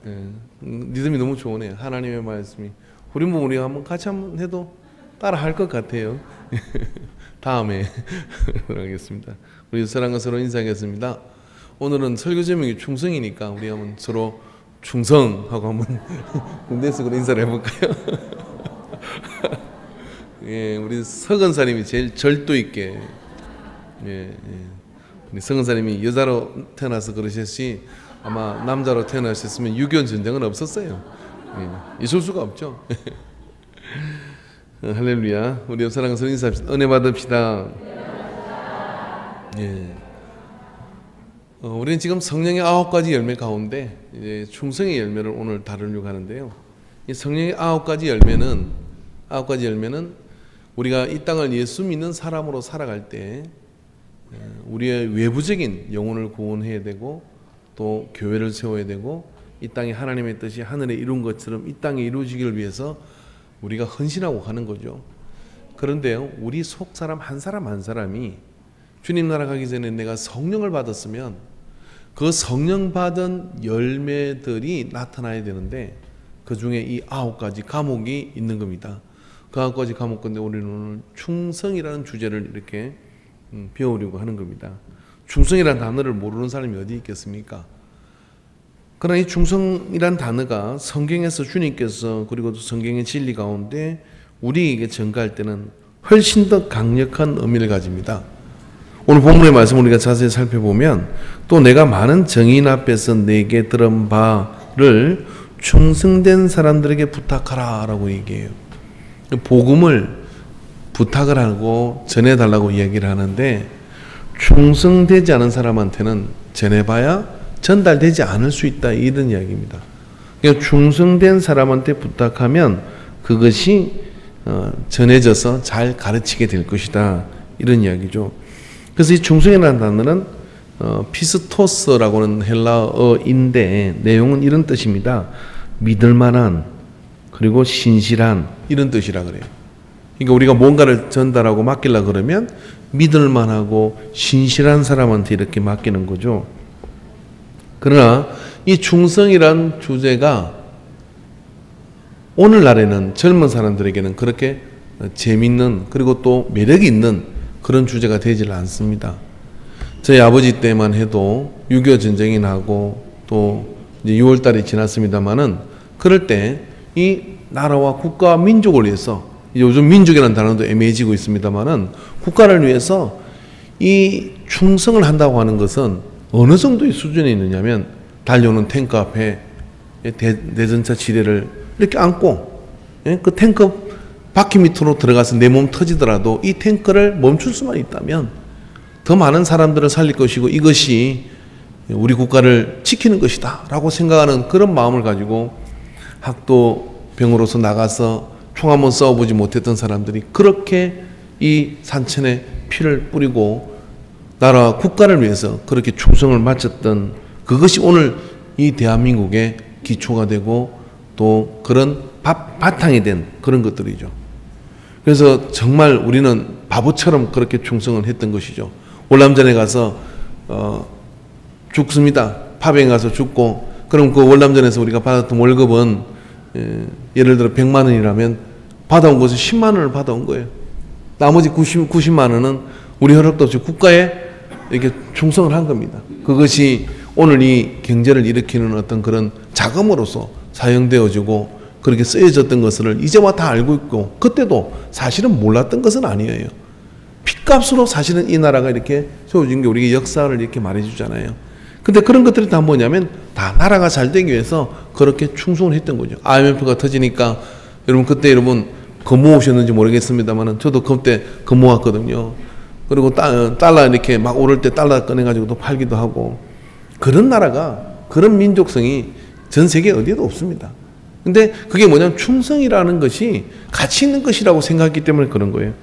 예, 리듬이 너무 좋으네요. 하나님의 말씀이. 우리가 한번 같이 한번 해도 따라 할 것 같아요. 다음에 하겠습니다. 우리 사랑과 서로 인사하겠습니다. 오늘은 설교 제목이 충성이니까 우리 한번 서로 충성하고 한번 군대식으로 인사를 해볼까요? 예, 우리 서건사님이 제일 절도 있게, 예, 우리 서건사님이 여자로 태어나서 그러셨지 아마 남자로 태어나셨으면 6.25 전쟁은 없었어요. 예, 있을 수가 없죠. 할렐루야. 우리 옆 사람과 서로 인사합시다. 은혜 받읍시다. 예. 우리는 지금 성령의 9가지 열매 가운데 이제 충성의 열매를 오늘 다루려고 하는데요. 이 성령의 9가지 열매는 우리가 이 땅을 예수 믿는 사람으로 살아갈 때 우리의 외부적인 영혼을 구원해야 되고 또 교회를 세워야 되고 이 땅에 하나님의 뜻이 하늘에 이룬 것처럼 이 땅에 이루어지기를 위해서 우리가 헌신하고 가는 거죠. 그런데요, 우리 속 사람 한 사람이 주님 나라 가기 전에 내가 성령을 받았으면 그 성령 받은 열매들이 나타나야 되는데 그 중에 이 9가지 과목이 있는 겁니다. 그 9가지 과목 건데 우리는 오늘 충성이라는 주제를 이렇게 배우려고 하는 겁니다. 충성이라는 단어를 모르는 사람이 어디 있겠습니까? 그러나 이 충성이란 단어가 성경에서 주님께서 그리고 또 성경의 진리 가운데 우리에게 전가할 때는 훨씬 더 강력한 의미를 가집니다. 오늘 본문의 말씀을 우리가 자세히 살펴보면 또 내가 많은 정인 앞에서 내게 들은 바를 충성된 사람들에게 부탁하라 라고 얘기해요. 복음을 부탁을 하고 전해달라고 이야기를 하는데 충성되지 않은 사람한테는 전해봐야 전달되지 않을 수 있다 이런 이야기입니다. 그러니까 충성된 사람한테 부탁하면 그것이 전해져서 잘 가르치게 될 것이다 이런 이야기죠. 그래서 이 충성이라는 단어는 피스토스라고는 헬라어인데 내용은 이런 뜻입니다. 믿을 만한 그리고 신실한 이런 뜻이라 그래요. 그러니까 우리가 뭔가를 전달하고 맡기려고 그러면 믿을 만하고 신실한 사람한테 이렇게 맡기는 거죠. 그러나 이 충성이란 주제가 오늘날에는 젊은 사람들에게는 그렇게 재밌는 그리고 또 매력이 있는 그런 주제가 되질 않습니다. 저희 아버지 때만 해도 6.25 전쟁이 나고 또 이제 6월달이 지났습니다만은 그럴 때 이 나라와 국가와 민족을 위해서 요즘 민족이라는 단어도 애매해지고 있습니다만은 국가를 위해서 이 충성을 한다고 하는 것은 어느 정도의 수준에 있느냐면 달려오는 탱크 앞에 대전차 지뢰를 이렇게 안고 그 탱크 바퀴 밑으로 들어가서 내 몸 터지더라도 이 탱크를 멈출 수만 있다면 더 많은 사람들을 살릴 것이고 이것이 우리 국가를 지키는 것이다 라고 생각하는 그런 마음을 가지고 학도병으로서 나가서 총 한번 싸워보지 못했던 사람들이 그렇게 이 산천에 피를 뿌리고 나라와 국가를 위해서 그렇게 충성을 바쳤던 그것이 오늘 이 대한민국의 기초가 되고 또 그런 바탕이 된 그런 것들이죠. 그래서 정말 우리는 바보처럼 그렇게 충성을 했던 것이죠. 월남전에 가서 죽습니다. 파병에 가서 죽고 그럼 그 월남전에서 우리가 받았던 월급은 예를 들어 100만 원이라면 받아온 것은 10만 원을 받아온 거예요. 나머지 90만 원은 우리 허락도 없이 국가에 이렇게 충성을 한 겁니다. 그것이 오늘 이 경제를 일으키는 어떤 그런 자금으로서 사용되어지고 그렇게 쓰여졌던 것을 이제와 다 알고 있고 그때도 사실은 몰랐던 것은 아니에요. 핏값으로 사실은 이 나라가 이렇게 세워진 게 우리의 역사를 이렇게 말해주잖아요. 근데 그런 것들이 다 뭐냐면 다 나라가 잘 되기 위해서 그렇게 충성을 했던 거죠. IMF가 터지니까 여러분 그때 여러분 근무 오셨는지 모르겠습니다만 저도 그때 근무 왔거든요. 그리고 달러 이렇게 막 오를 때 달러 꺼내가지고 또 팔기도 하고 그런 나라가 그런 민족성이 전 세계 어디에도 없습니다. 근데 그게 뭐냐면 충성이라는 것이 가치 있는 것이라고 생각했기 때문에 그런 거예요.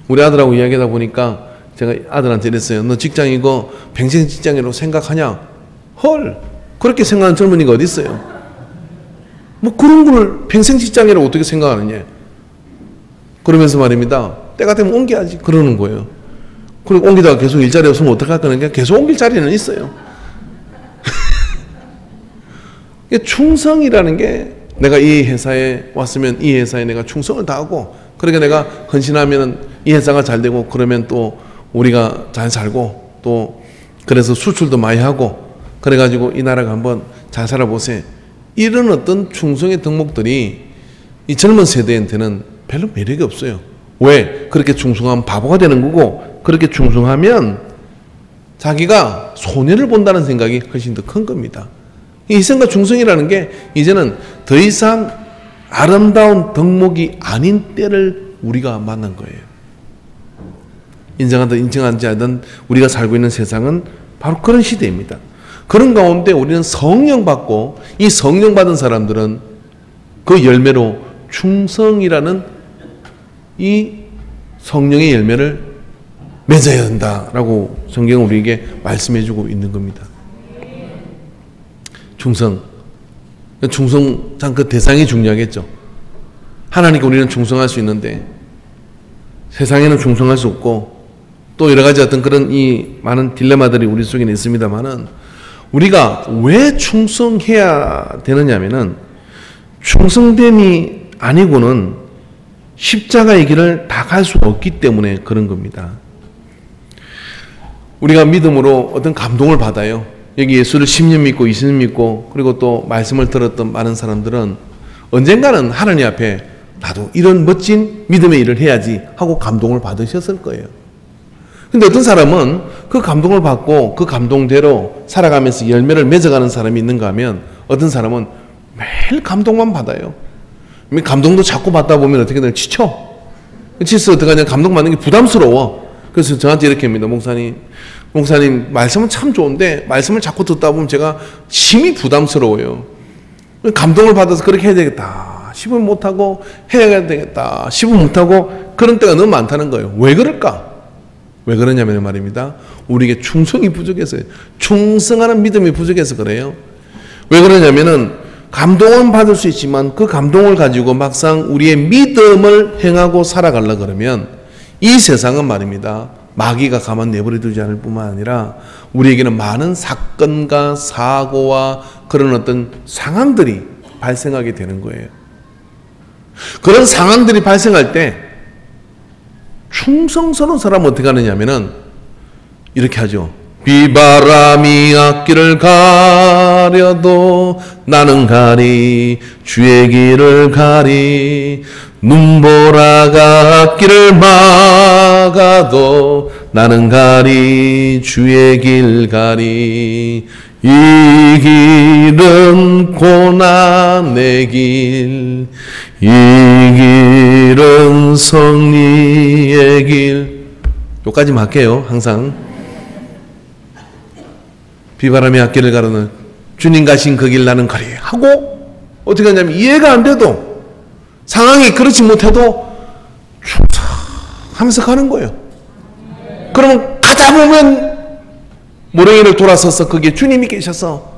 우리 아들하고 이야기하다 보니까 제가 아들한테 이랬어요. 너 직장이고 평생 직장이라고 생각하냐? 헐, 그렇게 생각하는 젊은이가 어디 있어요? 뭐 그런 걸 평생 직장이라고 어떻게 생각하느냐? 그러면서 말입니다. 때가 되면 옮겨야지 그러는 거예요. 그리고 옮기다가 계속 일자리 없으면 어떡할 거냐? 계속 옮길 자리는 있어요. 충성이라는 게 내가 이 회사에 왔으면 이 회사에 내가 충성을 다하고, 그러니까 내가 헌신하면 이 회사가 잘 되고, 그러면 또 우리가 잘 살고, 또 그래서 수출도 많이 하고, 그래가지고 이 나라가 한번 잘 살아보세요. 이런 어떤 충성의 덕목들이 이 젊은 세대한테는 별로 매력이 없어요. 왜? 그렇게 충성하면 바보가 되는 거고, 그렇게 충성하면 자기가 손해를 본다는 생각이 훨씬 더 큰 겁니다. 희생과 충성이라는 게 이제는 더 이상 아름다운 덕목이 아닌 때를 우리가 만난 거예요. 인정하든 인정하지 않든 우리가 살고 있는 세상은 바로 그런 시대입니다. 그런 가운데 우리는 성령 받고, 이 성령 받은 사람들은 그 열매로 충성이라는 이 성령의 열매를 맺어야 된다라고 성경은 우리에게 말씀해 주고 있는 겁니다. 충성 참 그 대상이 중요하겠죠. 하나님께 우리는 충성할 수 있는데 세상에는 충성할 수 없고, 또 여러 가지 어떤 그런 이 많은 딜레마들이 우리 속에 있습니다만은, 우리가 왜 충성해야 되느냐면은 충성됨이 아니고는 십자가의 길을 다 갈 수 없기 때문에 그런 겁니다. 우리가 믿음으로 어떤 감동을 받아요. 여기 예수를 10년 믿고 20년 믿고, 그리고 또 말씀을 들었던 많은 사람들은 언젠가는 하나님 앞에 나도 이런 멋진 믿음의 일을 해야지 하고 감동을 받으셨을 거예요. 근데 어떤 사람은 그 감동을 받고 그 감동대로 살아가면서 열매를 맺어가는 사람이 있는가 하면, 어떤 사람은 매일 감동만 받아요. 감동도 자꾸 받다 보면 어떻게 되나 지쳐. 지쳐서 어떡하냐, 감동받는 게 부담스러워. 그래서 저한테 이렇게 합니다. 목사님 말씀은 참 좋은데 말씀을 자꾸 듣다 보면 제가 심히 부담스러워요. 감동을 받아서 그렇게 해야 되겠다 싶으면 못하고, 해야 되겠다 싶으면 못하고, 그런 때가 너무 많다는 거예요. 왜 그럴까? 왜 그러냐면 말입니다, 우리에게 충성이 부족해서요. 충성하는 믿음이 부족해서 그래요. 왜 그러냐면은 감동은 받을 수 있지만 그 감동을 가지고 막상 우리의 믿음을 행하고 살아가려 그러면 이 세상은 말입니다, 마귀가 가만 내버려 두지 않을 뿐만 아니라 우리에게는 많은 사건과 사고와 그런 어떤 상황들이 발생하게 되는 거예요. 그런 상황들이 발생할 때 충성스러운 사람은 어떻게 하느냐면은 이렇게 하죠. 비바람이 앞길을 가려도 나는 가리, 주의 길을 가리. 눈보라가 앞길을 막아도 나는 가리, 주의 길 가리. 이 길은 고난의 길, 이 길은 승리의 길. 여기까지만 할게요. 항상 비바람이 앞길을 가르는 주님 가신 그 길 나는 가리 하고, 어떻게 하냐면 이해가 안 돼도, 상황이 그렇지 못해도 충성하면서 가는 거예요. 그러면 가다 보면 모래기를 돌아서서 거기에 주님이 계셔서,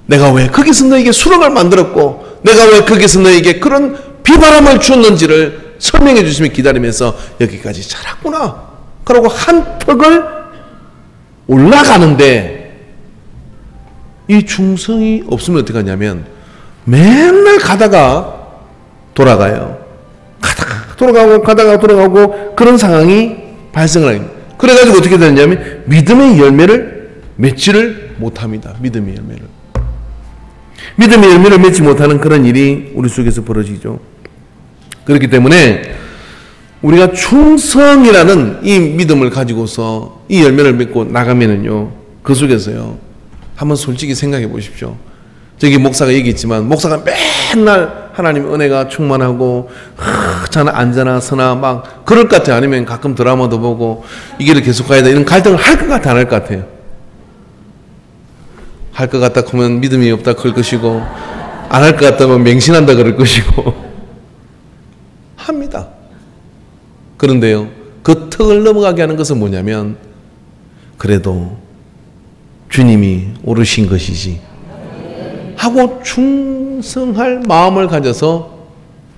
내가 왜 거기서 너에게 수렁을 만들었고 내가 왜 거기서 너에게 그런 비바람을 주었는지를 설명해 주시면 기다리면서 여기까지 자랐구나. 그러고 한 턱을 올라가는데, 이 충성이 없으면 어떻게 하냐면 맨날 가다가 돌아가요. 가다가 돌아가고 가다가 돌아가고 그런 상황이 발생을 합니다. 그래가지고 어떻게 되냐면 믿음의 열매를 맺지를 못합니다. 믿음의 열매를 맺지 못하는 그런 일이 우리 속에서 벌어지죠. 그렇기 때문에 우리가 충성이라는 이 믿음을 가지고서 이 열매를 맺고 나가면은요, 그 속에서요, 한번 솔직히 생각해 보십시오. 저기 목사가 얘기했지만, 목사가 맨날 하나님 은혜가 충만하고 자나 앉아나 서나 막 그럴 것 같아요. 아니면 가끔 드라마도 보고 이 길을 계속 가야 돼, 이런 갈등을 할 것 같아, 안 할 것 같아요? 할 것 같다 하면 믿음이 없다 그럴 것이고, 안 할 것 같다면 맹신한다 그럴 것이고 합니다. 그런데요, 그 턱을 넘어가게 하는 것은 뭐냐면, 그래도 주님이 오르신 것이지 하고 충성할 마음을 가져서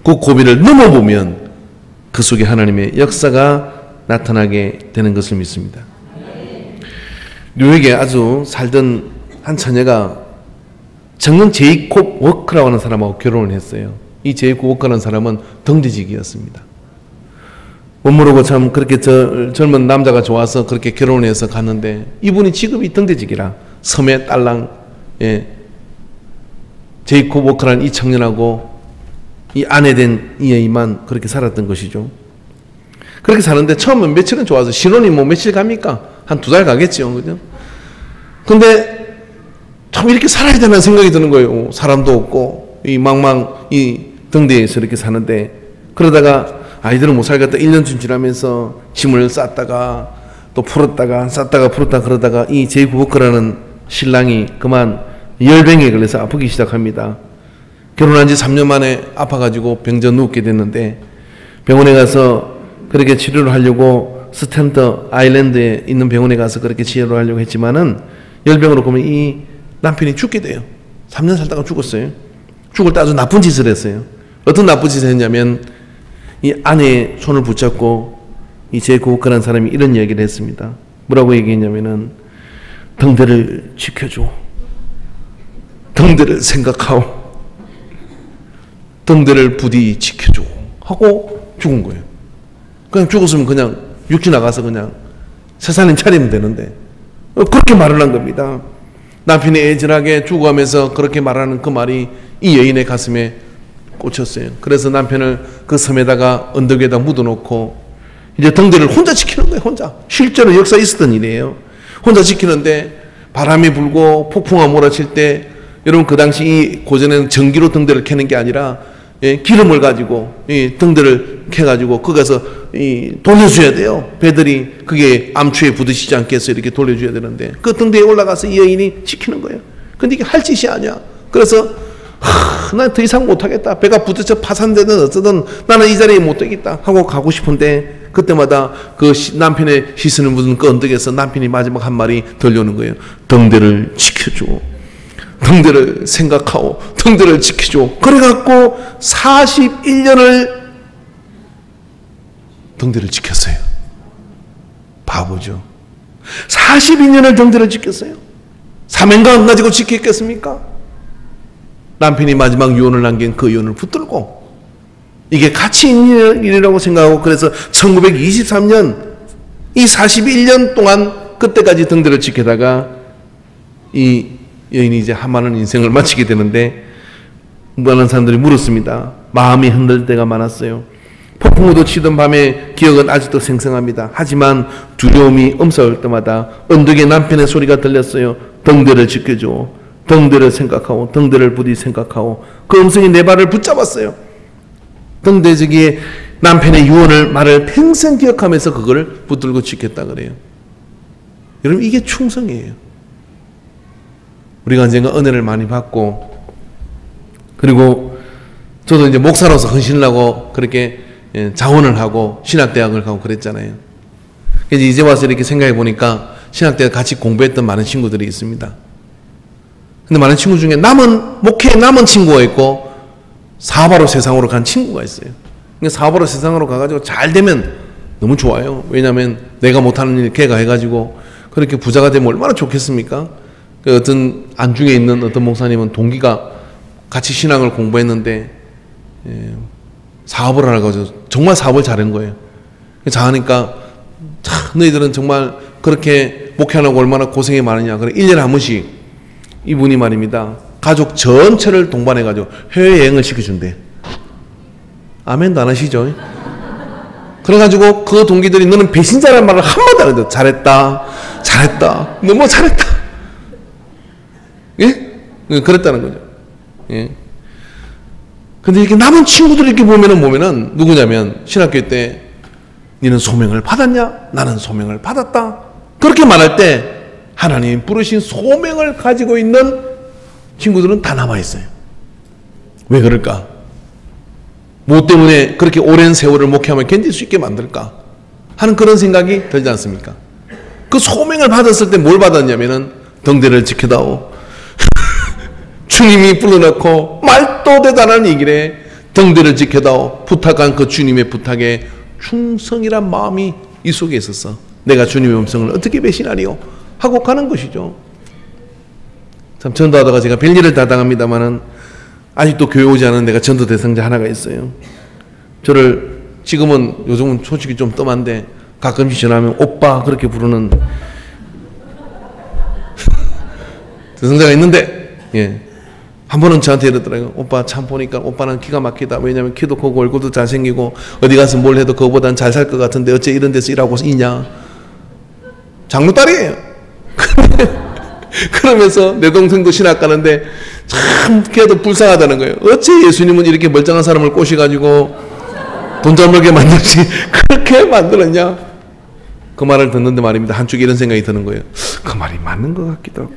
그 고비를 넘어보면 그 속에 하나님의 역사가 나타나게 되는 것을 믿습니다. 뉴욕에 아주 살던 한 처녀가 청년 제이콥 워크라고 하는 사람하고 결혼을 했어요. 이 제이콥 워크라는 사람은 등대직이었습니다. 못 모르고 참 그렇게 젊은 남자가 좋아서 그렇게 결혼해서 갔는데 이분이 직업이 등대직이라 섬의 딸랑 제이콥 워크라는 이 청년하고 이 아내 된 이 여인만 그렇게 살았던 것이죠. 그렇게 사는데 처음엔 며칠은 좋아서 신혼이 뭐 며칠 갑니까? 한 2달 가겠죠. 그죠? 근데 참 이렇게 살아야 되는 생각이 드는 거예요. 사람도 없고 이 망망 이 등대에서 이렇게 사는데 그러다가 아이들은 못 살겠다 1년쯤 지나면서 짐을 쌌다가 또 풀었다가 쌌다가 풀었다 그러다가 이 제이콥 워크라는 신랑이 그만 열병에 걸려서 아프기 시작합니다. 결혼한 지 3년 만에 아파가지고 병져 누웠게 됐는데 병원에 가서 그렇게 치료를 하려고 스탠드 아일랜드에 있는 병원에 가서 그렇게 치료를 하려고 했지만은 열병으로 보면 이 남편이 죽게 돼요. 3년 살다가 죽었어요. 죽을 때 아주 나쁜 짓을 했어요. 어떤 나쁜 짓을 했냐면 이 아내의 손을 붙잡고 이 제이콥 워크라는 사람이 이런 얘기를 했습니다. 뭐라고 얘기했냐면은 등대를 지켜줘. 등대를 생각하오. 등대를 부디 지켜줘. 하고 죽은 거예요. 그냥 죽었으면 그냥 육지 나가서 그냥 세상을 차리면 되는데 그렇게 말을 한 겁니다. 남편이 애절하게 죽어가면서 그렇게 말하는 그 말이 이 여인의 가슴에 꽂혔어요. 그래서 남편을 그 섬에다가 언덕 위에다 묻어놓고 이제 등대를 혼자 지키는 거예요. 혼자. 실제로 역사에 있었던 일이에요. 혼자 지키는데 바람이 불고 폭풍가 몰아칠 때 여러분 그 당시 이 고전에는 전기로 등대를 켜는 게 아니라 기름을 가지고 이 등대를 켜가지고 거기서 돌려줘야 돼요. 배들이 그게 암초에 부딪히지 않게 해서 이렇게 돌려줘야 되는데 그 등대에 올라가서 이 여인이 지키는 거예요. 근데 이게 할 짓이 아니야. 그래서 난 더 이상 못하겠다. 배가 부딪혀 파산되든 어쩌든 나는 이 자리에 못 되겠다 하고 가고 싶은데 그때마다 그 남편의 시선을 묻은 그 언덕에서 남편이 마지막 한 말이 들려오는 거예요. 등대를 지켜줘. 등대를 생각하오. 등대를 지켜줘. 그래갖고 41년을 등대를 지켰어요. 바보죠. 42년을 등대를 지켰어요. 사명감 가지고 지켰겠습니까? 남편이 마지막 유언을 남긴 그 유언을 붙들고 이게 가치 있는 일이라고 생각하고 그래서 1923년 이 41년 동안 그때까지 등대를 지키다가 이 여인이 이제 한많은 인생을 마치게 되는데 많은 사람들이 물었습니다. 마음이 흔들 때가 많았어요. 폭풍우도 치던 밤의 기억은 아직도 생생합니다. 하지만 두려움이 엄습할 때마다 언덕에 남편의 소리가 들렸어요. 등대를 지켜줘. 등대를 생각하고 등대를 부디 생각하고 그 음성이 내 발을 붙잡았어요. 등대지기에 남편의 유언을 말을 평생 기억하면서 그걸 붙들고 지켰다 그래요. 여러분 이게 충성이에요. 우리가 언젠가 은혜를 많이 받고 그리고 저도 이제 목사로서 헌신을 하고 그렇게 자원을 하고 신학대학을 가고 그랬잖아요. 그래서 이제 와서 이렇게 생각해 보니까 신학대학 같이 공부했던 많은 친구들이 있습니다. 근데 많은 친구 중에 목회에 남은 친구가 있고 사업하러 세상으로 간 친구가 있어요. 그러니까 사업하러 세상으로 가가지고 잘 되면 너무 좋아요. 왜냐하면 내가 못하는 일 걔가 해가지고 그렇게 부자가 되면 얼마나 좋겠습니까? 그 어떤 안중에 있는 어떤 목사님은 동기가 같이 신앙을 공부했는데 사업을 하라고 해서 정말 사업을 잘한 거예요. 잘하니까 너희들은 정말 그렇게 목회하려고 얼마나 고생이 많으냐. 그래 1년에 한 번씩 이분이 말입니다. 가족 전체를 동반해가지고 해외여행을 시켜준대. 아멘도 안 하시죠? 그래가지고 그 동기들이 너는 배신자라는 말을 한마디 안 해도 잘했다. 잘했다. 너무 잘했다. 예? 그랬다는 거죠. 예. 근데 이렇게 남은 친구들 이렇게 보면은 누구냐면 신학교 때 너는 소명을 받았냐? 나는 소명을 받았다. 그렇게 말할 때 하나님 부르신 소명을 가지고 있는 친구들은 다 남아있어요. 왜 그럴까? 뭐 때문에 그렇게 오랜 세월을 목회하면 견딜 수 있게 만들까? 하는 그런 생각이 들지 않습니까? 그 소명을 받았을 때 뭘 받았냐면은 등대를 지켜다오. 주님이 불러놓고 말도 대단한 얘기래. 등대를 지켜다오. 부탁한 그 주님의 부탁에 충성이란 마음이 이 속에 있었어. 내가 주님의 음성을 어떻게 배신하리요? 하고 가는 것이죠. 참 전도하다가 제가 별일을 다 당합니다만은 아직도 교회 오지 않은 내가 전도 대상자 하나가 있어요. 저를 지금은 요즘은 솔직히 좀 뜸한데 가끔씩 전화하면 오빠 그렇게 부르는 대상자가 있는데, 예. 한 번은 저한테 이러더라고요. 오빠 참 보니까 오빠는 기가 막히다. 왜냐면 키도 크고 얼굴도 잘생기고 어디 가서 뭘 해도 그거보단 잘 살 것 같은데 어째 이런 데서 일하고 있냐. 장로 딸이에요. 그러면서 내 동생도 신학 가는데 참 걔도 불쌍하다는 거예요. 어째 예수님은 이렇게 멀쩡한 사람을 꼬셔가지고 돈 잘 벌게 만들지 그렇게 만들었냐. 그 말을 듣는데 말입니다. 한쪽에 이런 생각이 드는 거예요. 그 말이 맞는 것 같기도 하고.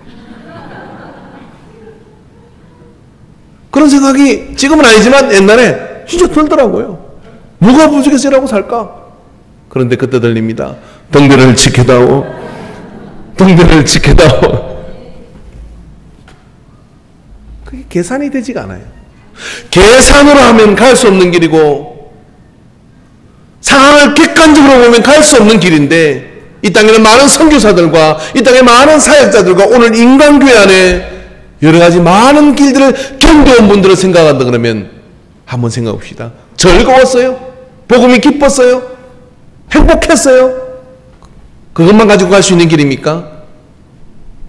그런 생각이 지금은 아니지만 옛날에 진짜 들더라고요. 누가 부족해서 이라고 살까? 그런데 그때 들립니다. 등대를 지켜다오. 등대를 지켜다오. 그게 계산이 되지가 않아요. 계산으로 하면 갈 수 없는 길이고 상황을 객관적으로 보면 갈 수 없는 길인데 이 땅에는 많은 선교사들과 이 땅에 많은 사역자들과 오늘 인간교회 안에 여러 가지 많은 길들을 견뎌온 분들을 생각한다 그러면 한번 생각해 봅시다. 즐거웠어요? 복음이 기뻤어요? 행복했어요? 그것만 가지고 갈 수 있는 길입니까?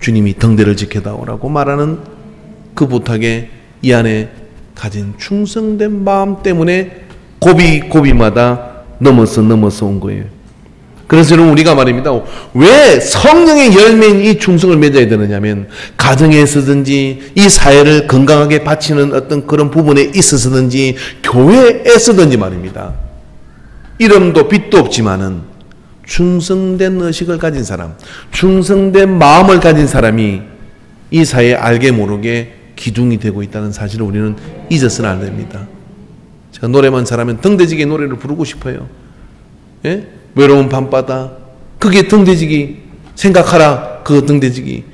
주님이 등대를 지켜다오라고 말하는 그 부탁에 이 안에 가진 충성된 마음 때문에 고비마다 넘어서 온 거예요. 그래서 여러분 우리가 말입니다. 왜 성령의 열매인 이 충성을 맺어야 되느냐면 가정에서든지 이 사회를 건강하게 바치는 어떤 그런 부분에 있어서든지 교회에서든지 말입니다. 이름도 빛도 없지만은 충성된 의식을 가진 사람, 충성된 마음을 가진 사람이 이 사회에 알게 모르게 기둥이 되고 있다는 사실을 우리는 잊어서는 안 됩니다. 제가 노래만 잘하면 등대지기 노래를 부르고 싶어요. 예? 외로운 밤바다, 그게 등대지기. 생각하라, 그거 등대지기.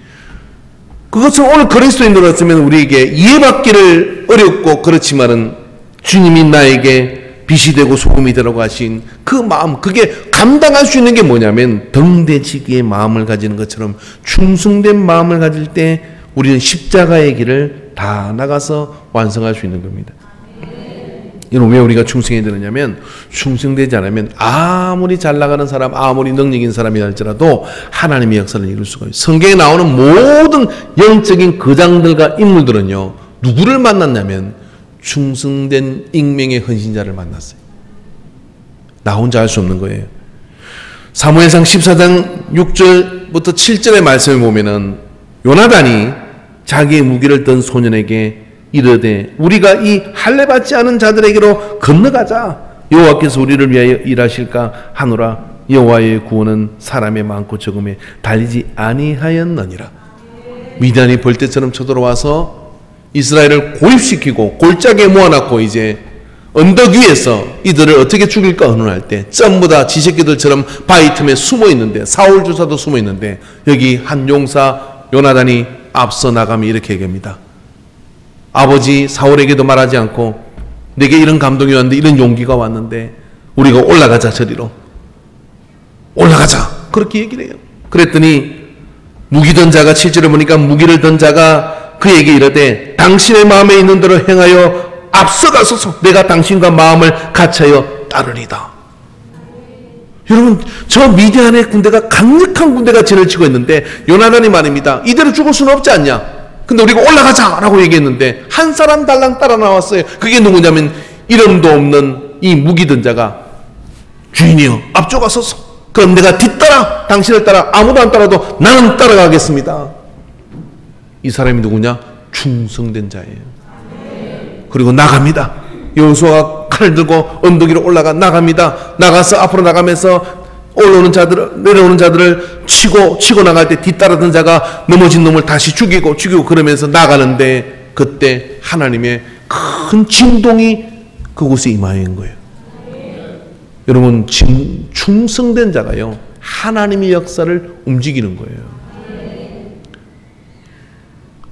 그것은 오늘 그리스도인으로서면 우리에게 이해받기를 어렵고 그렇지만은 주님이 나에게 빛이 되고 소금이 되라고 하신 그 마음, 그게 감당할 수 있는 게 뭐냐면 등대지기의 마음을 가지는 것처럼 충성된 마음을 가질 때 우리는 십자가의 길을 다 나가서 완성할 수 있는 겁니다. 이런 왜 우리가 충성해야 되느냐면 충성되지 않으면 아무리 잘 나가는 사람, 아무리 능력 있는 사람이 할지라도 하나님의 역사를 이룰 수가 있어요. 성경에 나오는 모든 영적인 거장들과 인물들은요, 누구를 만났냐면 충성된 익명의 헌신자를 만났어요. 나 혼자 할 수 없는 거예요. 사무엘상 14장 6절부터 7절의 말씀을 보면은 요나단이 자기의 무기를 든 소년에게 이르되 우리가 이 할례 받지 않은 자들에게로 건너가자. 여호와께서 우리를 위하여 일하실까 하노라. 여호와의 구원은 사람의 많고 적음에 달리지 아니하였느니라. 미디안이 벌떼처럼 쳐들어와서 이스라엘을 고립시키고 골짜기에 모아놨고 이제 언덕 위에서 이들을 어떻게 죽일까 의논할 때 전부 다 지새끼들처럼 바위 틈에 숨어 있는데 사울 주사도 숨어 있는데 여기 한 용사 요나단이 앞서 나가며 이렇게 얘기합니다. 아버지 사울에게도 말하지 않고 내게 이런 감동이 왔는데 이런 용기가 왔는데 우리가 올라가자. 저리로 올라가자. 그렇게 얘기를 해요. 그랬더니 무기 든 자가 7절에 보니까 무기를 든 자가 그에게 이르되 당신의 마음에 있는 대로 행하여 앞서가소서. 내가 당신과 마음을 같이하여 따르리다. 여러분 저 미디안의 군대가 강력한 군대가 진을 치고 있는데 요나단이 말입니다. 이대로 죽을 수는 없지 않냐. 근데 우리가 올라가자 라고 얘기했는데 한 사람 달랑 따라 나왔어요. 그게 누구냐면 이름도 없는 이 무기 든 자가 주인이여 앞쪽가소서. 그럼 내가 뒤따라 당신을 따라 아무도 안 따라도 나는 따라가겠습니다. 이 사람이 누구냐? 충성된 자예요. 그리고 나갑니다. 여호수아가 칼을 들고 언덕 위로 올라가 나갑니다. 나가서 앞으로 나가면서 올라오는 자들, 내려오는 자들을 치고 나갈 때 뒤따르던 자가 넘어진 놈을 다시 죽이고 그러면서 나가는데 그때 하나님의 큰 진동이 그곳에 임하인 거예요. 여러분 충성된 자가요 하나님의 역사를 움직이는 거예요.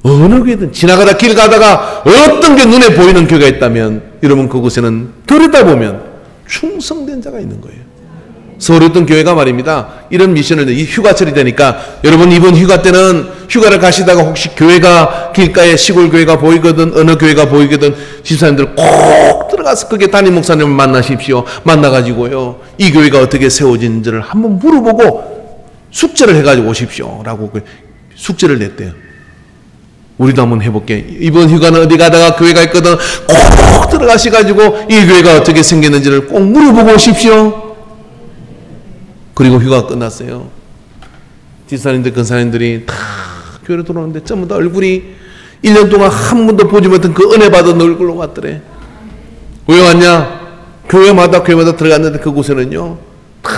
어느 교회든 지나가다 길 가다가 어떤 게 눈에 보이는 교회가 있다면 여러분 그곳에는 들여다보면 충성된 자가 있는 거예요. 서울에 있던 교회가 말입니다. 이런 미션을, 이 휴가철이 되니까 여러분 이번 휴가 때는 휴가를 가시다가 혹시 교회가 길가에 시골 교회가 보이거든, 어느 교회가 보이거든, 집사님들 꼭 들어가서 그게 담임 목사님을 만나십시오. 만나가지고요, 이 교회가 어떻게 세워지는지를 한번 물어보고 숙제를 해가지고 오십시오 라고 숙제를 냈대요. 우리도 한번 해볼게. 이번 휴가는 어디 가다가 교회가 있거든, 꼭 들어가셔가지고 이 교회가 어떻게 생겼는지를 꼭 물어보고 오십시오. 그리고 휴가가 끝났어요. 집사님들, 권사님들이 다 교회로 들어오는데 전부 다 얼굴이 1년 동안 한 번도 보지 못한 그 은혜 받은 얼굴로 왔더래. 왜 왔냐? 교회마다 들어갔는데 그곳에는요, 다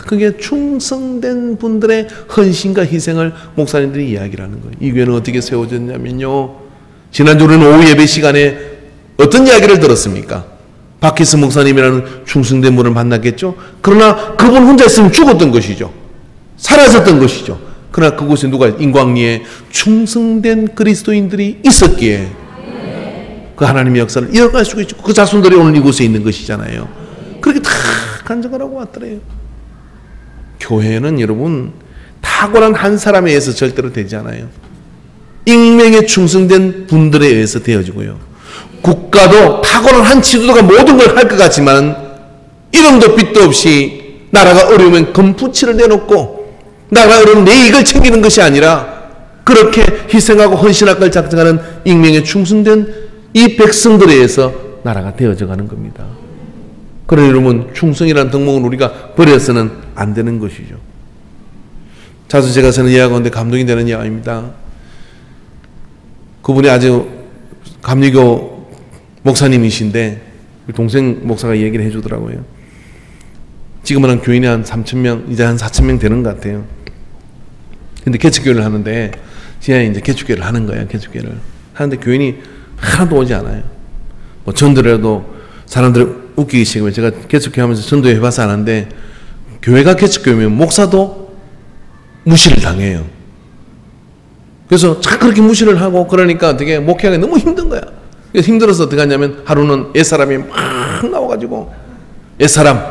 그게 충성된 분들의 헌신과 희생을 목사님들이 이야기를 하는 거예요. 이 교회는 어떻게 세워졌냐면요, 지난주 우리는 오후 예배 시간에 어떤 이야기를 들었습니까? 박희스 목사님이라는 충성된 분을 만났겠죠. 그러나 그분 혼자 있으면 죽었던 것이죠. 사라졌던 것이죠. 그러나 그곳에 누가, 인광리에 충성된 그리스도인들이 있었기에 그 하나님의 역사를 이어갈 수가 있죠. 그 자손들이 오늘 이곳에 있는 것이잖아요. 그렇게 다 간증을 하고 왔더래요. 교회는 여러분 탁월한 한 사람에 의해서 절대로 되지 않아요. 익명에 충성된 분들에 의해서 되어지고요. 국가도 탁월한 한 지도자가 모든 걸 할 것 같지만 이름도 빛도 없이 나라가 어려우면 금푸치를 내놓고 나라가 어려우면 내 이익을 챙기는 것이 아니라 그렇게 희생하고 헌신할 걸 작정하는 익명에 충성된 이 백성들에 의해서 나라가 되어져 가는 겁니다. 그러니 여러분, 충성이라는 덕목은 우리가 버려서는 안 되는 것이죠. 자주 제가 저는 이야기하는데 감동이 되는 이야기입니다. 그분이 아주 감리교 목사님이신데 동생 목사가 얘기를 해주더라고요. 지금은 한 교인이 한 3,000명, 이제 한 4,000명 되는 것 같아요. 근데 개척교회를 하는데 지하에 이제 개척교회를 하는 거예요. 개척교회를 하는데 교인이 하나도 오지 않아요. 뭐 전도라도 사람들 웃기기 시작해요. 제가 개척교회 하면서 전도 해봐서 아는데 교회가 개척교회면 목사도 무시를 당해요. 그래서 참 그렇게 무시를 하고 그러니까 되게 목회하기 너무 힘든 거야. 그래서 힘들어서 어떻게 하냐면 하루는 옛사람이 막 나와가지고, 옛사람,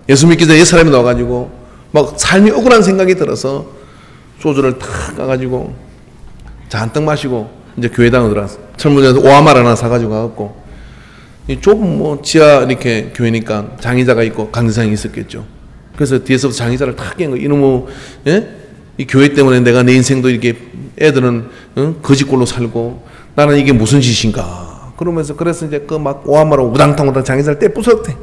예수 믿기 전에 옛사람이 나와가지고 막 삶이 억울한 생각이 들어서 소주를 탁 까가지고 잔뜩 마시고 이제 교회당으로 들어왔어. 철문에서 오아말 하나 사가지고 가갖고, 이 좁은 뭐 지하 이렇게 교회니까 장의자가 있고 강대상이 있었겠죠. 그래서 뒤에서 장의자를 탁 깬 거. 이놈의, 예? 이 교회 때문에 내가 내 인생도 이렇게 애들은 거지꼴로 살고 나는 이게 무슨 짓인가. 그러면서 그래서 이제 그 막 오한마로 우당탕우당 장의자를 떼 부쉈대.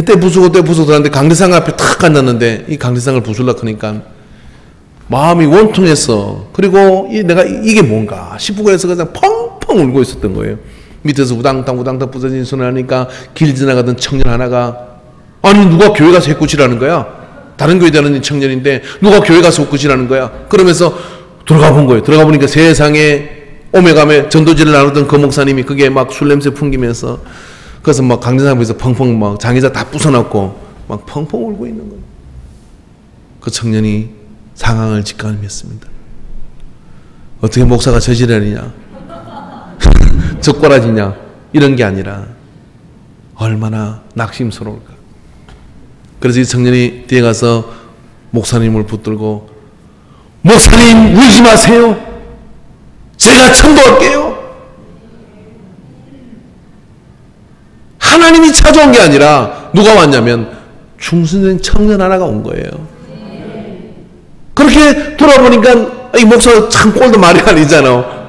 떼 부수고 하는데 강대상 앞에 탁 앉았는데 이 강대상을 부술라 하니까 마음이 원통했어. 그리고 내가 이게 뭔가 싶고 해서 그냥 펑펑 울고 있었던 거예요. 밑에서 우당탕 부서진 손을 하니까 길 지나가던 청년 하나가, 아니 누가 교회 가서 해꾸지라는 거야? 다른 교회 다니는 청년인데 누가 교회 가서 해꾸지라는 거야? 그러면서 들어가 본 거예요. 들어가 보니까 세상에 오메가메 전도지를 나누던 그 목사님이 그게 막 술 냄새 풍기면서, 그래서 막 강대상 앞에서 펑펑 막 장의자 다 부숴놨고 막 펑펑 울고 있는 거예요. 그 청년이 상황을 직감했습니다. 어떻게 목사가 저지랄이냐, 적과라지냐, 이런 게 아니라 얼마나 낙심스러울까. 그래서 이 청년이 뒤에 가서 목사님을 붙들고, 목사님 울지 마세요. 제가 전도할게요. 하나님이 찾아온 게 아니라 누가 왔냐면 충성된 청년 하나가 온 거예요. 그렇게 돌아보니까 이 목사 참 꼴도 말이 아니잖아.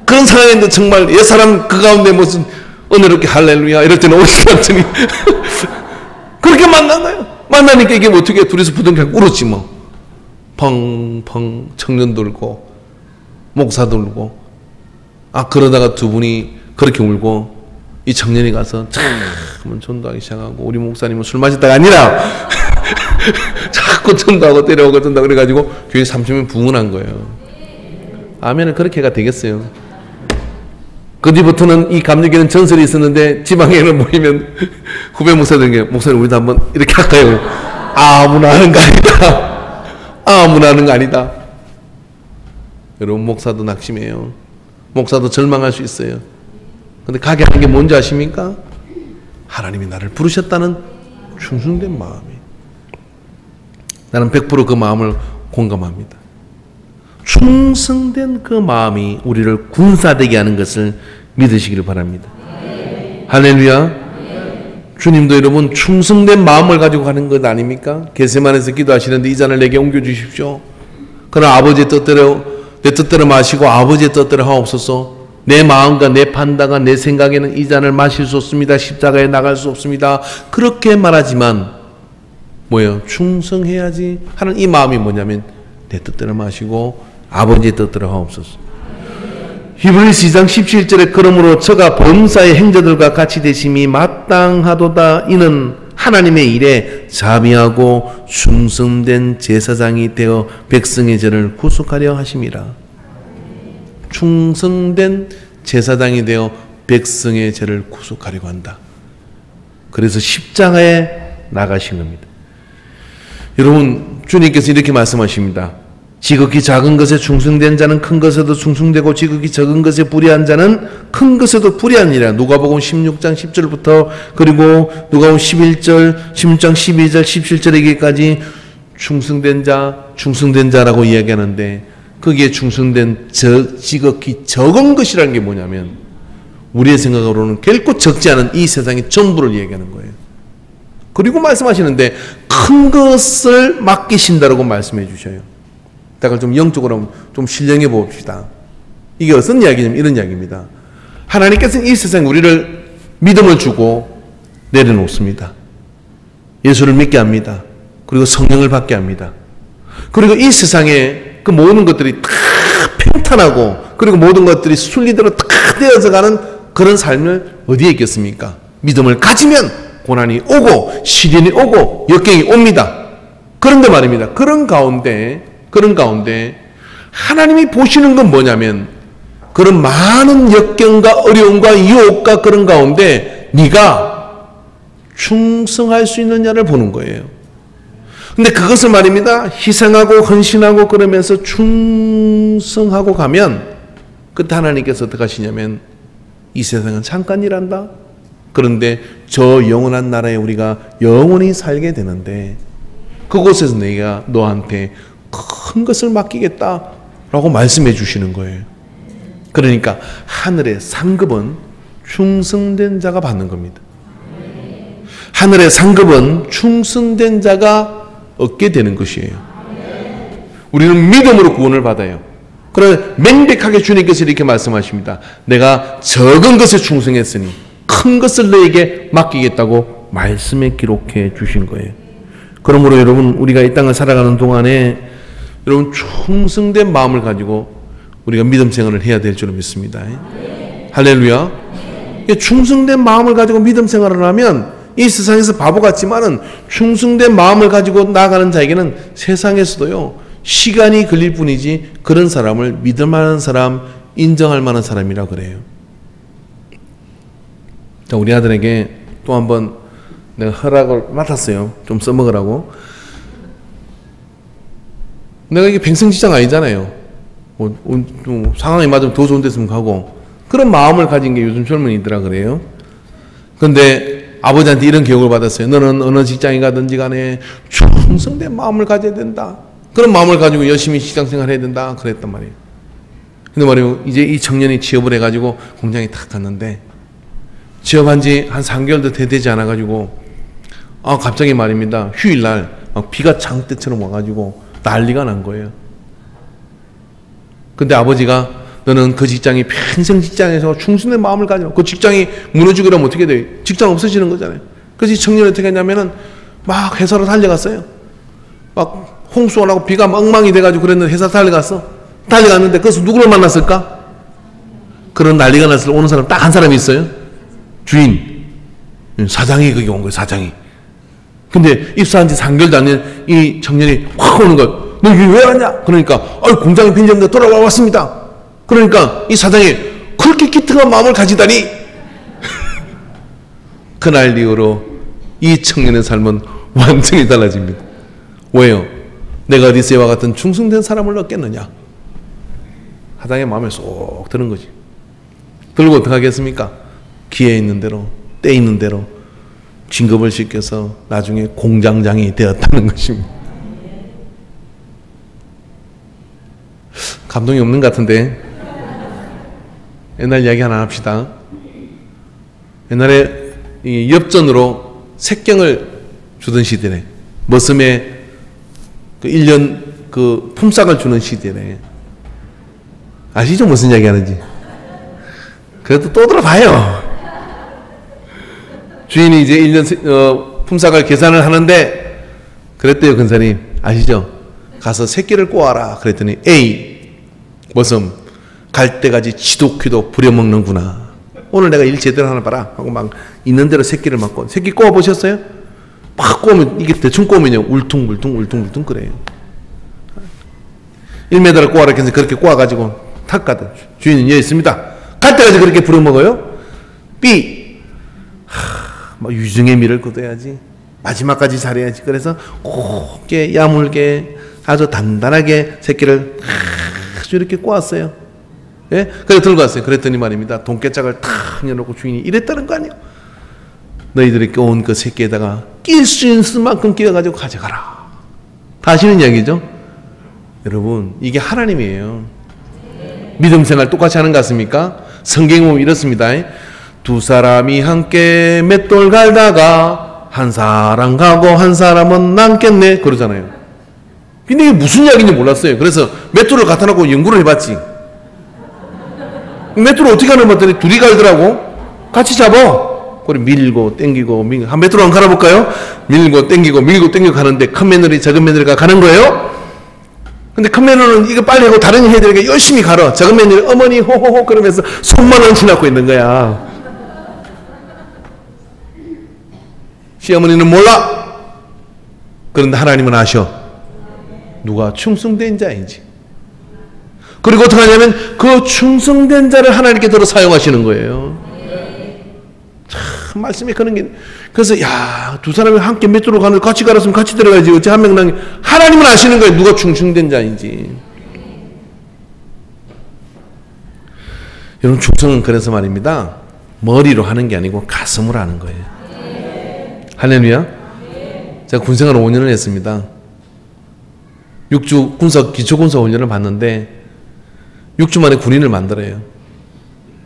그런 상황인데 정말 옛사람 그 가운데 무슨 은혜롭게 할렐루야 이럴 때는 오지 않더니 그렇게 만난 거예요. 만나니까 이게 어떻게 둘이서 부둥켜 울었지 뭐. 펑펑 청년도 울고 목사도 울고. 아, 그러다가 두 분이 그렇게 울고 이 청년이 가서 참 전도하기 시작하고, 우리 목사님은 술 마셨다가 아니라 자꾸 전도하고 때려오고 전다 그래가지고 교회 3,000명 부흥한 거예요. 아멘은 그렇게가 되겠어요. 그 뒤부터는 이 감리교는 전설이 있었는데 지방에는 모이면 후배 목사들에게, 목사님 우리도 한번 이렇게 할까요? 아무나 하는 거 아니다. 아무나 하는 거 아니다. 여러분, 목사도 낙심해요. 목사도 절망할 수 있어요. 근데 가게 하는 게 뭔지 아십니까? 하나님이 나를 부르셨다는 충성된 마음이. 나는 100% 그 마음을 공감합니다. 충성된 그 마음이 우리를 군사되게 하는 것을 믿으시기를 바랍니다. 할렐루야. 주님도 여러분 충성된 마음을 가지고 가는 것 아닙니까? 겟세마네에서 기도하시는데 이 잔을 내게 옮겨주십시오. 그러나 아버지의 뜻대로 내 뜻대로 마시고 아버지의 뜻대로 하옵소서. 내 마음과 내 판단과 내 생각에는 이 잔을 마실 수 없습니다. 십자가에 나갈 수 없습니다. 그렇게 말하지만 뭐예요? 충성해야지 하는 이 마음이 뭐냐면 내 뜻대로 마시고 아버지의 뜻대로 하옵소서. 히브리서 2장 17절에 그러므로 저가 범사의 행자들과 같이 되심이 마땅하도다. 이는 하나님의 일에 자비하고 충성된 제사장이 되어 백성의 죄를 구속하려 하심이라. 충성된 제사장이 되어 백성의 죄를 구속하려고 한다. 그래서 십자가에 나가신 겁니다. 여러분, 주님께서 이렇게 말씀하십니다. 지극히 작은 것에 충성된 자는 큰 것에도 충성되고 지극히 적은 것에 불의한 자는 큰 것에도 불의하니라. 누가복음 16장 10절부터 그리고 누가복음 11절, 16장 12절, 17절에게까지 충성된 자라고 이야기하는데 거기에 충성된 지극히 적은 것이라는 게 뭐냐면 우리의 생각으로는 결코 적지 않은 이 세상의 전부를 얘기하는 거예요. 그리고 말씀하시는데 큰 것을 맡기신다라고 말씀해 주셔요. 다가 좀 영적으로 좀 신령해 봅시다. 이게 어떤 이야기냐면 이런 이야기입니다. 하나님께서는 이 세상에 우리를 믿음을 주고 내려놓습니다. 예수를 믿게 합니다. 그리고 성령을 받게 합니다. 그리고 이 세상에 그 모든 것들이 다 평탄하고 그리고 모든 것들이 순리대로 다 되어져 가는 그런 삶을 어디에 있겠습니까? 믿음을 가지면 고난이 오고 시련이 오고 역경이 옵니다. 그런데 말입니다. 그런 가운데 하나님이 보시는 건 뭐냐면 그런 많은 역경과 어려움과 유혹과 그런 가운데 네가 충성할 수 있느냐를 보는 거예요. 근데 그것을 말입니다. 희생하고 헌신하고 그러면서 충성하고 가면 그때 하나님께서 어떻게 하시냐면 이 세상은 잠깐이란다. 그런데 저 영원한 나라에 우리가 영원히 살게 되는데 그곳에서 내가 너한테 큰 것을 맡기겠다라고 말씀해 주시는 거예요. 그러니까 하늘의 상급은 충성된 자가 받는 겁니다. 하늘의 상급은 충성된 자가 얻게 되는 것이에요. 우리는 믿음으로 구원을 받아요. 그러나 명백하게 주님께서 이렇게 말씀하십니다. 내가 적은 것에 충성했으니 큰 것을 너에게 맡기겠다고 말씀에 기록해 주신 거예요. 그러므로 여러분 우리가 이 땅을 살아가는 동안에 여러분 충성된 마음을 가지고 우리가 믿음 생활을 해야 될 줄로 믿습니다. 할렐루야. 충성된 마음을 가지고 믿음 생활을 하면 이 세상에서 바보 같지만은 충성된 마음을 가지고 나아가는 자에게는 세상에서도요 시간이 걸릴 뿐이지 그런 사람을 믿을 만한 사람, 인정할 만한 사람이라고 그래요. 자, 우리 아들에게 또 한번 내가 허락을 맡았어요. 좀 써먹으라고. 내가 이게 뱅성지장 아니잖아요. 좀 상황이 맞으면 더 좋은 데서 가고 그런 마음을 가진 게 요즘 젊은이들아 그래요. 그런데 아버지한테 이런 교육을 받았어요. 너는 어느 직장에 가든지 간에 충성된 마음을 가져야 된다. 그런 마음을 가지고 열심히 직장생활 해야 된다. 그랬단 말이에요. 근데 말이에요. 이제 이 청년이 취업을 해가지고 공장에 탁 갔는데 취업한 지 한 3개월도 되지 않아가지고 갑자기 말입니다. 휴일날 비가 장대처럼 와가지고 난리가 난 거예요. 근데 아버지가 너는 그 직장이 평생 직장에서 충성된 마음을 가지고 그 직장이 무너지고 그러면 어떻게 돼요? 직장 없어지는 거잖아요. 그래서 이 청년이 어떻게 했냐면은 막 회사로 달려갔어요. 막 홍수가 나고 비가 엉망이 돼가지고 그랬는데 회사 달려갔는데 거기서 누구를 만났을까? 그런 난리가 났을 때 오는 사람 딱 한 사람이 있어요. 주인. 사장이 거기 온 거예요. 사장이. 근데 입사한 지 3개월도 안 된 이 청년이 확 오는 거예요. 너 여기 왜 왔냐? 그러니까 공장에 빈정대 돌아와 왔습니다. 그러니까 이 사장이 그렇게 기특한 마음을 가지다니 그날 이후로 이 청년의 삶은 완전히 달라집니다. 왜요? 내가 어디서 이와 같은 충성된 사람을 얻겠느냐? 사장의 마음에 쏙 드는 거지. 들고 어떻게 하겠습니까? 기회 있는 대로 때 있는 대로 진급을 시켜서 나중에 공장장이 되었다는 것입니다. 감동이 없는 것 같은데 옛날 이야기 하나 합시다. 옛날에 이 엽전으로 색경을 주던 시대래. 머슴에 그 1년 그 품삯을 주는 시대래. 아시죠? 무슨 이야기 하는지. 그래도 또 들어봐요. 주인이 이제 1년 품삯을 계산을 하는데 그랬대요. 근사님 아시죠? 가서 새끼를 꼬아라 그랬더니 A 머슴 갈 때까지 지독히도 부려먹는구나. 오늘 내가 일 제대로 하나 봐라 하고 막 있는 대로 새끼를 막 새끼 꼬아 보셨어요? 막 꼬으면 이게 대충 꼬으면요 울퉁불퉁 그래요. 1m를 꼬아라 해서 그렇게 꼬아가지고 탁 가든 주인은 여기 있습니다. 갈 때까지 그렇게 부려먹어요? B 막 유증의 미를 거둬야지. 마지막까지 잘해야지. 그래서 곱게 야물게 아주 단단하게 새끼를 아주 이렇게 꼬았어요. 예? 그래서 들고 왔어요. 그랬더니 말입니다. 돈깨짝을 탁 열어놓고 주인이 이랬다는 거 아니에요. 너희들이 껴온 그 새끼에다가 낄 수 있는 만큼 끼워가지고 가져가라. 다 아시는 이야기죠? 여러분 이게 하나님이에요. 믿음 생활 똑같이 하는 것 같습니까? 성경에 보면 이렇습니다. 두 사람이 함께 맷돌 갈다가 한 사람 가고 한 사람은 남겠네 그러잖아요. 근데 이게 무슨 이야기인지 몰랐어요. 그래서 맷돌을 갖다 놓고 연구를 해봤지. 맷돌을 어떻게 하는 거 봤더니 둘이 갈더라고. 같이 잡아. 그래 밀고 땡기고 한 맷돌 한번 갈아볼까요? 밀고 땡기고 가는데 큰 며느리 작은 며느리가 가는 거예요. 근데 큰 며느리는 이거 빨리 하고 다른 일 해야 되니까 열심히 갈아. 작은 며느리 어머니 호호호 그러면서 손만 얹혀놓고 있는 거야. 시어머니는 몰라. 그런데 하나님은 아셔. 누가 충성된 자인지. 그리고 어떻게 하냐면 그 충성된 자를 하나님께 들어 사용하시는 거예요. 참 말씀이 그런 게. 그래서 야, 두 사람이 함께 맷돌로 가는데 같이 갈았으면 같이 들어가야지. 어째 한 명당. 하나님은 아시는 거예요. 누가 충성된 자인지. 여러분 충성은 그래서 말입니다. 머리로 하는 게 아니고 가슴으로 하는 거예요. 할렐루야. 제가 군생활 5년을 했습니다. 6주 기초군사 훈련을 받는데 6주 만에 군인을 만들어요.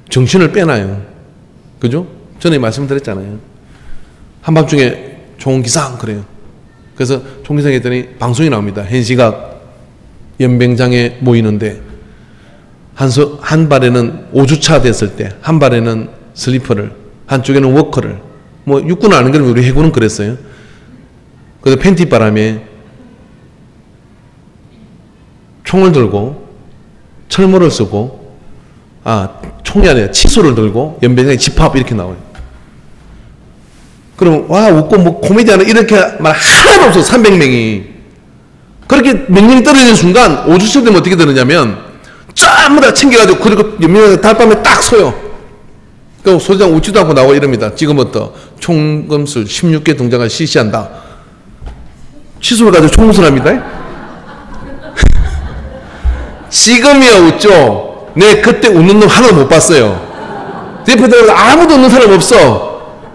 정신을 빼놔요. 그죠? 전에 말씀드렸잖아요. 한밤중에 총기상 그래요. 그래서 총기상 했더니 방송이 나옵니다. 현시각 연병장에 모이는데 한 발에는 5주차 됐을 때 한 발에는 슬리퍼를 한쪽에는 워커를 뭐 육군은 아는 거면 우리 해군은 그랬어요. 그래서 팬티바람에 총을 들고 철모를 쓰고 총이 아니라 치소를 들고 연병장에 집합 이렇게 나와요. 그럼 와 웃고 뭐 코미디하는 이렇게 말 하나도 없어. 300명이 그렇게 명령이 떨어지는 순간 5주차 되면 어떻게 되느냐면 전부 다 챙겨가지고 그리고 연병장에 달밤에 딱 서요. 그 소장 웃지도 않고 나와 이럽니다. 지금부터 총검술 16개 동작을 실시한다. 치소를 가지고 총검술합니다. 지금이야 웃죠. 내 그때 웃는 놈 하나도 못 봤어요. 대표들 아무도 웃는 사람 없어.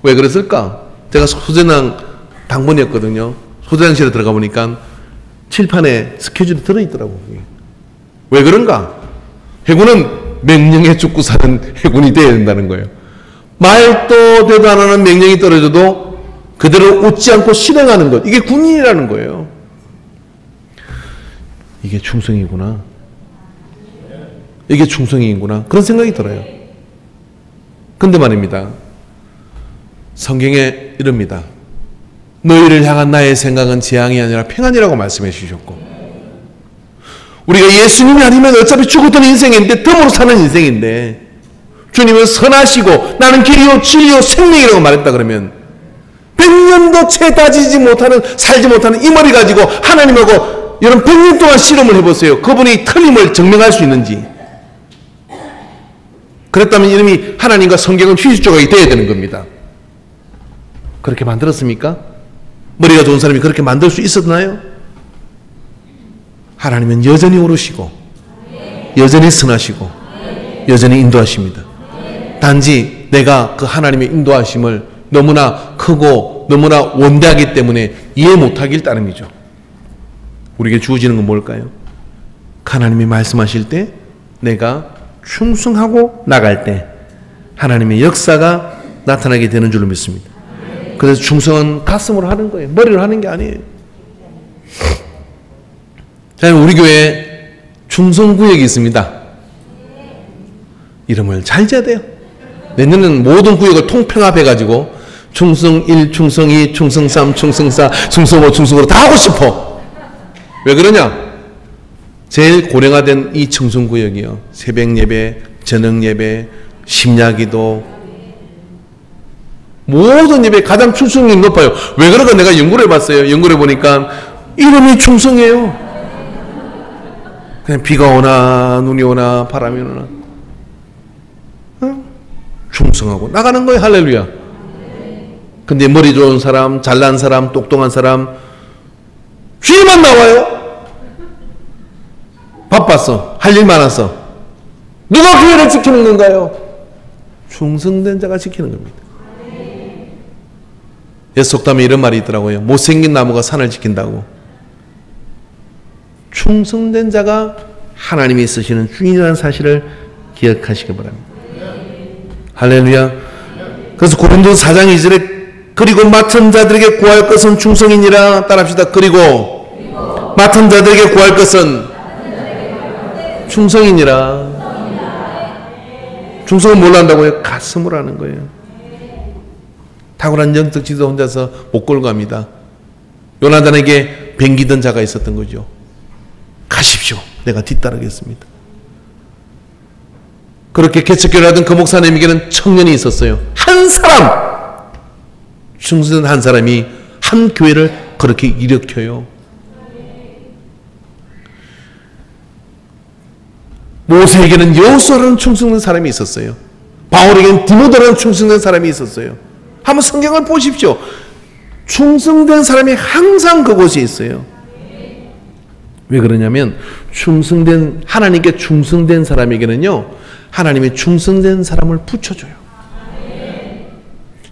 왜 그랬을까? 제가 소대장 당번이었거든요. 소대장실에 들어가 보니까 칠판에 스케줄이 들어있더라고. 왜 그런가? 해군은 명령에 죽고 사는 해군이 되어야 된다는 거예요. 말도 되도 안 하는 명령이 떨어져도 그대로 웃지 않고 실행하는 것. 이게 군인이라는 거예요. 이게 충성이구나. 이게 충성이구나. 그런 생각이 들어요. 근데 말입니다. 성경에 이릅니다. 너희를 향한 나의 생각은 재앙이 아니라 평안이라고 말씀해 주셨고 우리가 예수님이 아니면 어차피 죽었던 인생인데 덤으로 사는 인생인데 주님은 선하시고 나는 길이요 진리요 생명이라고 말했다 그러면 100년도 채 다지지 못하는 살지 못하는 이 머리 가지고 하나님하고 여러분 100년 동안 실험을 해보세요. 그분이 틀림을 증명할 수 있는지. 그랬다면 이름이 하나님과 성경은 휘수조각이 되어야 되는 겁니다. 그렇게 만들었습니까? 머리가 좋은 사람이 그렇게 만들 수 있었나요? 하나님은 여전히 오르시고 여전히 선하시고 여전히 인도하십니다. 단지 내가 그 하나님의 인도하심을 너무나 크고 너무나 원대하기 때문에 이해 못하길 따름이죠. 우리에게 주어지는 건 뭘까요? 하나님이 말씀하실 때 내가 충성하고 나갈 때 하나님의 역사가 나타나게 되는 줄로 믿습니다. 그래서 충성은 가슴으로 하는 거예요. 머리로 하는 게 아니에요. 자, 우리 교회에 충성구역이 있습니다. 이름을 잘 지어야 돼요. 내년에는 모든 구역을 통평합해가지고 충성 1, 충성 2, 충성 3, 충성 4, 충성 5, 충성으로 다 하고 싶어. 왜 그러냐? 제일 고령화된 이 충성구역이요. 새벽 예배, 저녁 예배, 심야기도 모든 예배 가장 충성이 높아요. 왜 그런가 내가 연구를 해봤어요. 연구를 해보니까 이름이 충성이에요. 그냥 비가 오나 눈이 오나 바람이 오나 충성하고 나가는 거예요. 할렐루야. 근데 머리 좋은 사람, 잘난 사람, 똑똑한 사람 주일만 나와요. 바빴어. 할 일 많았어. 누가 교회를 지키는 건가요? 충성된 자가 지키는 겁니다. 옛 속담에 이런 말이 있더라고요. 못생긴 나무가 산을 지킨다고. 충성된 자가 하나님이 쓰시는 주인이라는 사실을 기억하시기 바랍니다. 할렐루야. 그래서 고린도서 4장 2절에 그리고 맡은 자들에게 구할 것은 충성이니라. 따라합시다. 그리고 맡은 자들에게 구할 것은 충성이니라. 충성은 뭘로 한다고요? 가슴으로 하는 거예요. 탁월한 영적 지도 혼자서 못 걸고 합니다. 요나단에게 뱅기던 자가 있었던 거죠. 가십시오. 내가 뒤따르겠습니다. 그렇게 개척교회를 하던 그 목사님에게는 청년이 있었어요. 한 사람! 충성된 한 사람이 한 교회를 그렇게 일으켜요. 모세에게는 여호수아라는 충성된 사람이 있었어요. 바울에게는 디모데라는 충성된 사람이 있었어요. 한번 성경을 보십시오. 충성된 사람이 항상 그곳에 있어요. 왜 그러냐면 하나님께 충성된 사람에게는요, 하나님이 충성된 사람을 붙여줘요.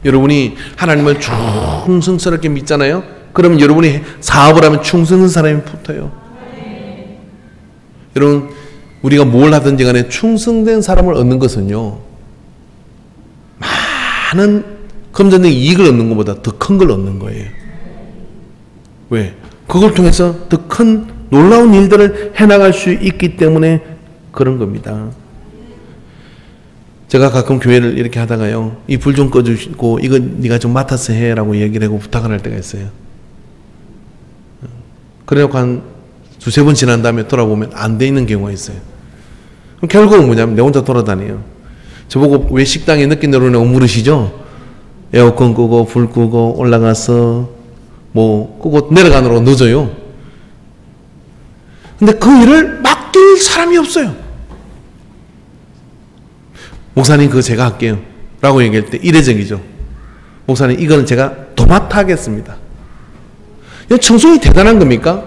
여러분이 하나님을 충성스럽게 믿잖아요. 그러면 여러분이 사업을 하면 충성된 사람이 붙어요. 여러분, 우리가 뭘 하든지 간에 충성된 사람을 얻는 것은요, 많은 금전적인 이익을 얻는 것보다 더 큰 걸 얻는 거예요. 왜? 그걸 통해서 더 큰 놀라운 일들을 해나갈 수 있기 때문에 그런 겁니다. 제가 가끔 교회를 이렇게 하다가요, 이 불 좀 꺼주시고 이거 네가 좀 맡아서 해라고 얘기를 하고 부탁을 할 때가 있어요. 그래놓고 한 두세 번 지난 다음에 돌아보면 안 돼 있는 경우가 있어요. 그럼 결국은 뭐냐면 내 혼자 돌아다녀요. 저보고 왜 식당에 늦게 내려오냐고 물으시죠? 에어컨 끄고 불 끄고 올라가서 뭐 끄고 내려가느라고 늦어요. 근데 그 일을 맡길 사람이 없어요. 목사님 그거 제가 할게요 라고 얘기할 때 이례적이죠. 목사님 이거는 제가 도맡아 하겠습니다. 청성이 대단한 겁니까?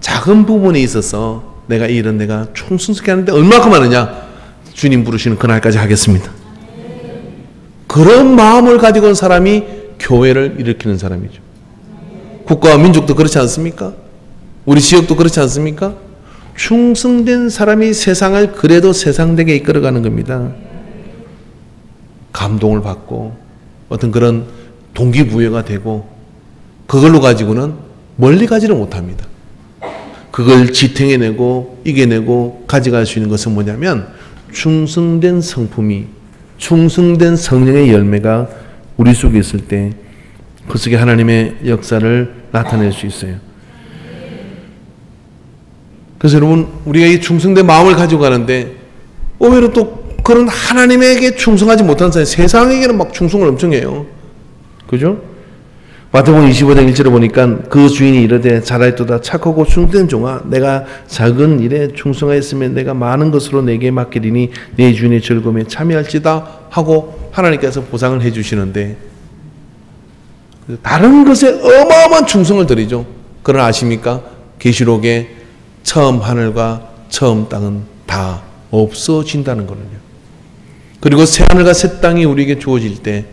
작은 부분에 있어서 내가 이 일은 내가 충성스럽게 하는데 얼마큼 하느냐? 주님 부르시는 그날까지 하겠습니다. 그런 마음을 가지고 온 사람이 교회를 일으키는 사람이죠. 국가와 민족도 그렇지 않습니까? 우리 지역도 그렇지 않습니까? 충성된 사람이 세상을 그래도 세상되게 이끌어가는 겁니다. 감동을 받고 어떤 그런 동기부여가 되고 그걸로 가지고는 멀리 가지를 못합니다. 그걸 지탱해내고 이겨내고 가져갈 수 있는 것은 뭐냐면 충성된 성품이, 충성된 성령의 열매가 우리 속에 있을 때 그 속에 하나님의 역사를 나타낼 수 있어요. 그래서 여러분, 우리가 이 충성된 마음을 가지고 가는데 오히려 또 그런 하나님에게 충성하지 못한 사람, 세상에게는 막 충성을 엄청 해요. 그죠? 마태복음 25장 1절에 보니까 그 주인이 이르되 잘하였도다 착하고 충성된 종아, 내가 작은 일에 충성하였으면 내가 많은 것으로 내게 맡기리니 내 주인의 즐거움에 참여할지다 하고 하나님께서 보상을 해주시는데, 다른 것에 어마어마한 충성을 드리죠. 그러나 아십니까? 계시록에 처음 하늘과 처음 땅은 다 없어진다는 거는요. 그리고 새 하늘과 새 땅이 우리에게 주어질 때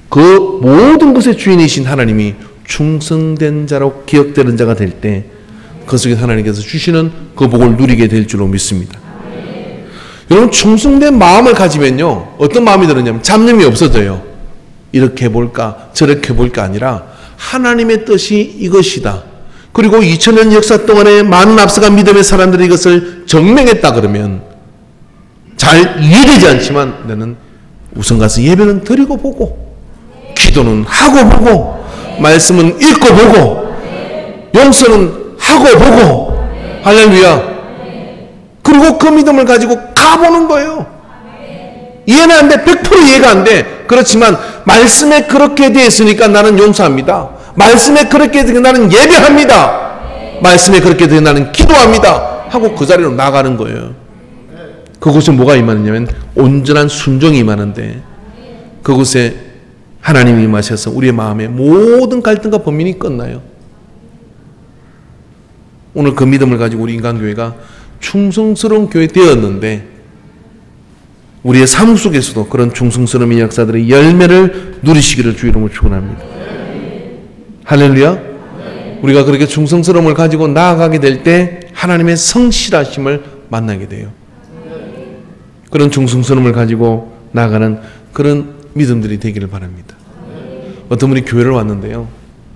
그 모든 것의 주인이신 하나님이 충성된 자로 기억되는 자가 될 때 그 속에 하나님께서 주시는 그 복을 누리게 될 줄로 믿습니다. 여러분, 충성된 마음을 가지면요, 어떤 마음이 들었냐면 잡념이 없어져요. 이렇게 해볼까 저렇게 해볼까 아니라 하나님의 뜻이 이것이다. 그리고 2000년 역사 동안에 많은 앞서간 믿음의 사람들이 이것을 증명했다 그러면 잘 이해되지 않지만 나는 우선 가서 예배는 드리고 보고 기도는 하고 보고 말씀은 읽고 보고 용서는 하고 보고 할렐루야. 그리고 그 믿음을 가지고 가보는 거예요. 이해는 안 돼. 100% 이해가 안 돼. 그렇지만 말씀에 그렇게 되어 있으니까 나는 용서합니다. 말씀에 그렇게 되어 나는 예배합니다. 말씀에 그렇게 되어 나는 기도합니다. 하고 그 자리로 나가는 거예요. 그곳에 뭐가 임하느냐면 온전한 순종이 임하는데 그곳에 하나님이 임하셔서 우리의 마음에 모든 갈등과 범민이 끝나요. 오늘 그 믿음을 가지고 우리 인간교회가 충성스러운 교회 되었는데 우리의 삶 속에서도 그런 충성스러운 역사들의 열매를 누리시기를 주 이름으로 축원합니다. 할렐루야. 우리가 그렇게 충성스러움을 가지고 나아가게 될 때 하나님의 성실하심을 만나게 돼요. 그런 충성스러움을 가지고 나아가는 그런 믿음들이 되기를 바랍니다. 어떤 분이 교회를 왔는데요,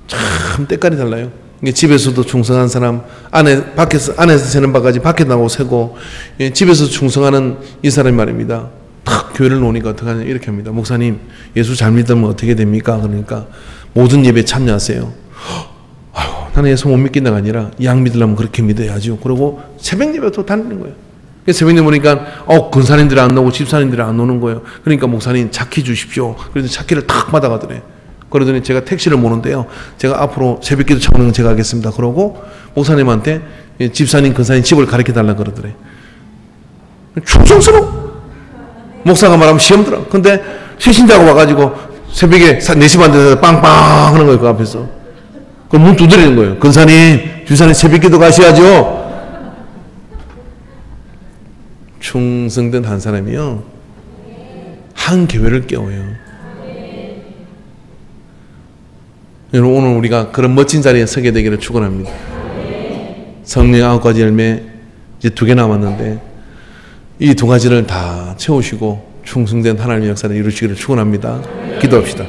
참 때깔이 달라요. 집에서도 충성한 사람, 안에서 세는 바까지 밖에 나오고 세고, 집에서 충성하는 이 사람이 말입니다. 탁 교회를 놓으니까 어떻게 하냐, 이렇게 합니다. 목사님, 예수 잘 믿으면 어떻게 됩니까? 그러니까 모든 예배에 참여하세요. 아유, 나는 예수 못 믿긴다가 아니라 양 믿으려면 그렇게 믿어야죠. 그러고 새벽 예배 또 다니는 거예요. 새벽 예배 보니까 근사님들이 안 나오고 집사님들이 안 오는 거예요. 그러니까 목사님 차키 주십시오. 그래서 차키를 탁 받아가더래. 그러더니 제가 택시를 모는데요, 제가 앞으로 새벽기도 참여는 제가 하겠습니다. 그러고 목사님한테 집사님, 근사님 집을 가르쳐 달라 그러더래. 충성스러워. 목사가 말하면 시험 들어. 근데 시신자가 와가지고 새벽에 4시 반 돼서 빵빵 하는 거예요. 그 앞에서. 그럼 문 두드리는 거예요. 근사님, 주사님 새벽기도 가셔야죠. 충성된 한 사람이요, 한 교회를 깨워요. 여러분, 오늘 우리가 그런 멋진 자리에 서게 되기를 축원합니다. 성령 9가지 열매 이제 2개 남았는데 이 2가지를 다 채우시고 충성된 하나님의 역사를 이루시기를 축원합니다. 기도합시다.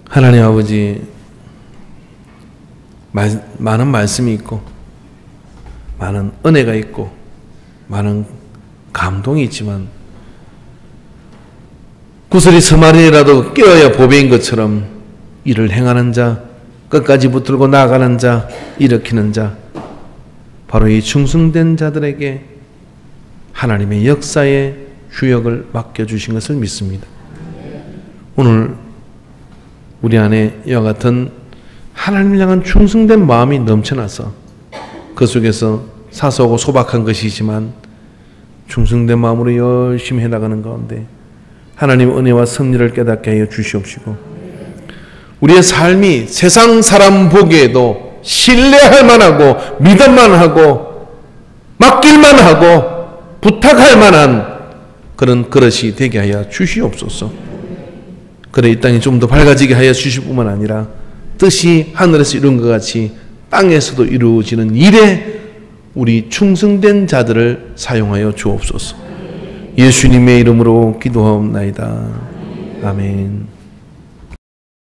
하나님 아버지, 많은 말씀이 있고 많은 은혜가 있고 많은 감동이 있지만 구슬이 서말이라도 끼어야 보배인 것처럼 이를 행하는 자, 끝까지 붙들고 나아가는 자, 일으키는 자, 바로 이 충성된 자들에게 하나님의 역사의 주역을 맡겨주신 것을 믿습니다. 오늘 우리 안에 이와 같은 하나님을 향한 충성된 마음이 넘쳐나서 그 속에서 사소하고 소박한 것이지만 충성된 마음으로 열심히 해나가는 가운데 하나님의 은혜와 섭리를 깨닫게 하여 주시옵시고, 우리의 삶이 세상 사람 보기에도 신뢰할 만하고 믿을만 하고 맡길만 하고 부탁할 만한 그런 그릇이 되게 하여 주시옵소서. 그래 이 땅이 좀 더 밝아지게 하여 주실 뿐만 아니라 뜻이 하늘에서 이룬 것 같이 땅에서도 이루어지는 일에 우리 충성된 자들을 사용하여 주옵소서. 예수님의 이름으로 기도하옵나이다. 아멘.